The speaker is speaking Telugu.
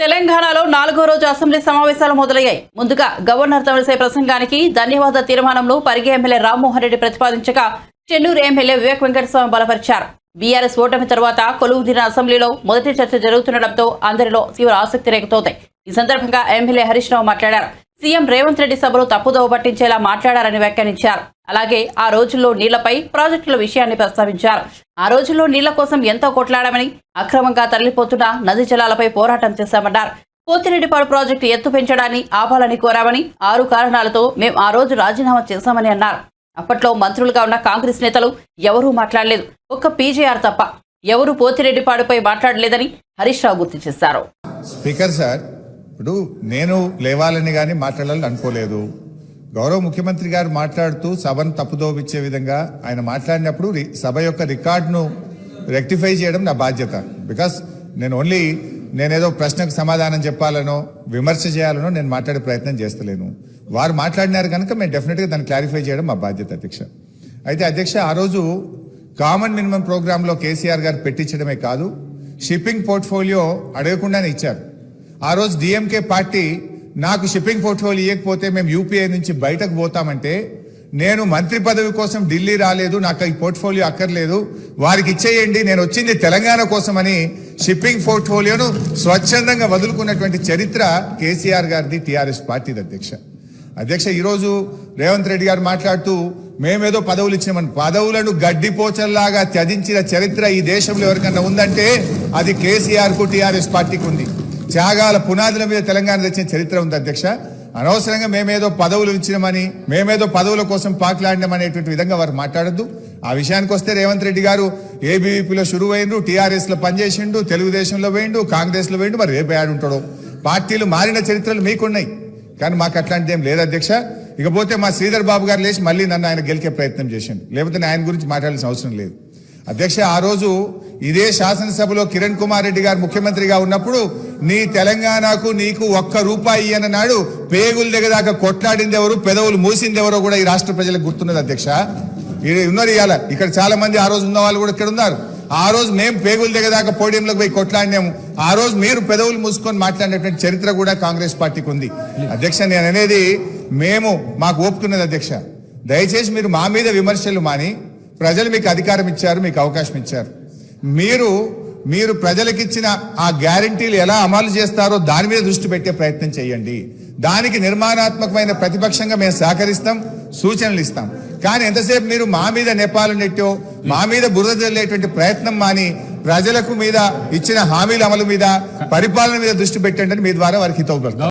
తెలంగాణలో 4వ రోజు అసెంబ్లీ సమావేశాలు మొదలయ్యాయి. ముందుగా గవర్నర్ తమిళిసై ప్రసంగానికి ధన్యవాద తీర్మానంలో పరిగి ఎమ్మెల్యే రామ్మోహన్ రెడ్డి ప్రతిపాదించగా చెన్నూరు ఎమ్మెల్యే వివేక్ వెంకటస్వామి బలపరిచారు. బీఆర్ఎస్ ఓటమి తర్వాత కొలువుదీరిన అసెంబ్లీలో మొదటి చర్చ జరుగుతుండటంతో అందరిలో తీవ్ర ఆసక్తి రేగుతోంది. ఈ సందర్భంగా ఎమ్మెల్యే హరీష్ రావు మాట్లాడారు. సీఎం రేవంత్ రెడ్డి సభలో తప్పుదోవ పట్టించేలా మాట్లాడారని వ్యాఖ్యానించారు. అలాగే ఆ రోజుల్లో నీళ్లపై ప్రాజెక్టుల విషయాన్ని ప్రస్తావించారు. ఆ రోజుల్లో నీళ్ల కోసం ఎంతో కొట్లాడామని, అక్రమంగా తరలిపోతున్న నదీ జలాలపై పోరాటం చేశామన్నారు. పోతిరెడ్డిపాడు ప్రాజెక్టు ఎత్తు పెంచడాన్ని ఆపాలని కోరామని, 6 కారణాలతో మేం ఆ రోజు రాజీనామా చేశామని అన్నారు. అప్పట్లో మంత్రులుగా ఉన్న కాంగ్రెస్ నేతలు ఎవరూ మాట్లాడలేదు, ఒక్క పీజేఆర్ తప్ప ఎవరూ పోతిరెడ్డిపాడుపై మాట్లాడలేదని హరీష్ రావు గుర్తు చేశారు. స్పీకర్ సార్, ఇప్పుడు నేను లేవాలని కానీ మాట్లాడాలని అనుకోలేదు. గౌరవ ముఖ్యమంత్రి గారు మాట్లాడుతూ సభను తప్పుదోవిచ్చే విధంగా ఆయన మాట్లాడినప్పుడు సభ యొక్క రికార్డును రెక్టిఫై చేయడం నా బాధ్యత. బికాస్ నేనేదో ప్రశ్నకు సమాధానం చెప్పాలనో విమర్శ చేయాలనో నేను మాట్లాడే ప్రయత్నం చేస్తలేను. వారు మాట్లాడినారు కనుక మేము డెఫినెట్గా దాన్ని క్లారిఫై చేయడం మా బాధ్యత అధ్యక్ష. అయితే అధ్యక్ష, ఆ రోజు కామన్ మినిమం ప్రోగ్రాంలో కేసీఆర్ గారు పెట్టించడమే కాదు, షిప్పింగ్ పోర్ట్ఫోలియో అడగకుండానే ఇచ్చారు. ఆ రోజు డిఎంకే పార్టీ నాకు షిప్పింగ్ పోర్ట్ఫోలియో ఇవ్వకపోతే మేము యూపీఐ నుంచి బయటకు పోతామంటే, నేను మంత్రి పదవి కోసం ఢిల్లీ రాలేదు, నాకు ఈ పోర్ట్ఫోలియో అక్కర్లేదు, వారికి ఇచ్చేయండి, నేను వచ్చింది తెలంగాణ కోసమని షిప్పింగ్ పోర్ట్ఫోలియోను స్వచ్ఛందంగా వదులుకున్నటువంటి చరిత్ర కేసీఆర్ గారిది, టీఆర్ఎస్ పార్టీది అధ్యక్ష. ఈరోజు రేవంత్ రెడ్డి గారు మాట్లాడుతూ మేమేదో పదవులు ఇచ్చినామని, పదవులను గడ్డిపోచల్లాగా త్యజించిన చరిత్ర ఈ దేశంలో ఎవరికన్నా ఉందంటే అది కేసీఆర్ కు, టీఆర్ఎస్ పార్టీకి ఉంది. త్యాగాల పునాదుల మీద తెలంగాణ తెచ్చిన చరిత్ర ఉంది అధ్యక్ష. అనవసరంగా మేమేదో పదవులు ఇచ్చినామని, మేమేదో పదవుల కోసం పాకులాడినామనేటువంటి విధంగా వారు మాట్లాడద్దు. ఆ విషయానికి వస్తే రేవంత్ రెడ్డి గారు ఏబీవీపీలో షురువైండు, టీఆర్ఎస్ లో పనిచేసిండు, తెలుగుదేశంలో వేయండు, కాంగ్రెస్ లో వేయండు, మరి రేపు ఆడుంటాడు. పార్టీలు మారిన చరిత్రలు మీకున్నాయి, కానీ మాకు అట్లాంటిది ఏం లేదు అధ్యక్ష. ఇకపోతే మా శ్రీధర్ బాబు గారు లేచి మళ్ళీ నన్ను ఆయన గెలికే ప్రయత్నం చేసిండు, లేకపోతే ఆయన గురించి మాట్లాడాల్సిన అవసరం లేదు అధ్యక్ష. ఆ రోజు ఇదే శాసనసభలో కిరణ్ కుమార్ రెడ్డి గారు ముఖ్యమంత్రిగా ఉన్నప్పుడు నీ తెలంగాణకు నీకు ₹1 ఇయ్యనన్నాడు. పేగులు దిగదాకా కొట్లాడింది ఎవరు, పెదవులు మూసింది ఎవరో కూడా ఈ రాష్ట్ర ప్రజలకు గుర్తున్నది అధ్యక్ష. ఉన్నారు ఇవాళ ఇక్కడ చాలా మంది, ఆ రోజు ఉన్న వాళ్ళు కూడా ఇక్కడ ఉన్నారు. ఆ రోజు మేము పేగులు దిగదాకా పోడియంలోకి పోయి కొట్లాడినాము, ఆ రోజు మీరు పెదవులు మూసుకొని మాట్లాడినటువంటి చరిత్ర కూడా కాంగ్రెస్ పార్టీకి ఉంది అధ్యక్ష. నేను అనేది మాకు ఒప్పుకున్నది అధ్యక్ష. దయచేసి మీరు మా మీద విమర్శలు మాని, ప్రజలు మీకు అధికారం ఇచ్చారు, మీకు అవకాశం ఇచ్చారు, మీరు ప్రజలకిచ్చిన ఆ గ్యారంటీలు ఎలా అమలు చేస్తారో దాని మీద దృష్టి పెట్టే ప్రయత్నం చేయండి. దానికి నిర్మాణాత్మకమైన ప్రతిపక్షంగా మేము సహకరిస్తాం, సూచనలు ఇస్తాం. కానీ ఎంతసేపు మీరు మా మీద నెపాలు నెట్టో, మా మీద బురద జల్లేటువంటి ప్రయత్నం మాని, ప్రజలకు మీద ఇచ్చిన హామీల అమలు మీద, పరిపాలన మీద దృష్టి పెట్టండి అని మీ ద్వారా వారికి హితవు.